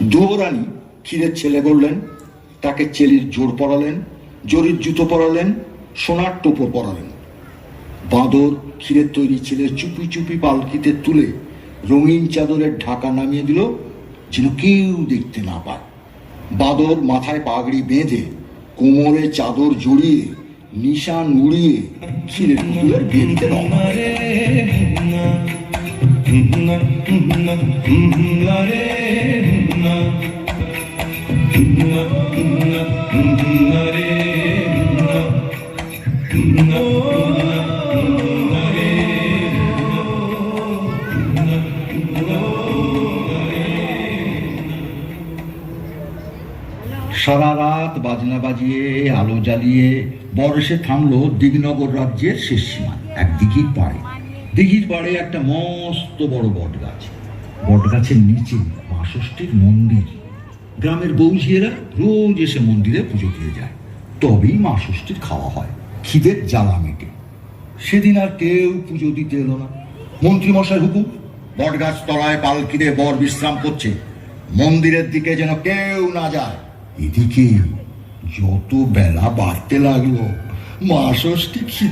দুয়োরানী ক্ষীরের ছেলে করলেন, তাকে চেলির জোর পরালেন, জরির জুতো পরালেন, সোনার টোপর পরালেন। বাঁদর ক্ষীরের তৈরি ছেলের চুপি চুপি পালকিতে তুলে রঙিন চাদরের ঢাকা নামিয়ে দিল, যেন কেউ দেখতে না পায়। বাঁদর মাথায় পাগড়ি বেঁধে কোমরে চাদর জড়িয়ে নিশান উড়িয়ে ক্ষীরের পুতুলের বিয়েতে রওনা সারা রাত বাজনা বাজিয়ে আলো জ্বালিয়ে বর্ষে থামলো দিগনগর রাজ্যের শেষ সীমায় এক দিঘির পাড়ে। দিঘির পাড়ে একটা মস্ত বড় বট গাছ। বট গাছের নিচে মা ষষ্ঠীর মন্দির। গ্রামের বৌঝিয়েরা রোজ এসে মন্দিরে পুজো দিয়ে যায়, তবেই মা ষষ্ঠীর খাওয়া হয়, খিদের জ্বালা মেটে। সেদিন আর কেউ পুজো দিতে এলো না। মন্ত্রীমশাই হুকুম, বট গাছ তলায় পালকিতে বর বিশ্রাম করছে, মন্দিরের দিকে যেন কেউ না যায়। এদিকে যত বেলা বাড়তে লাগলো, মা ষষ্ঠী খিদে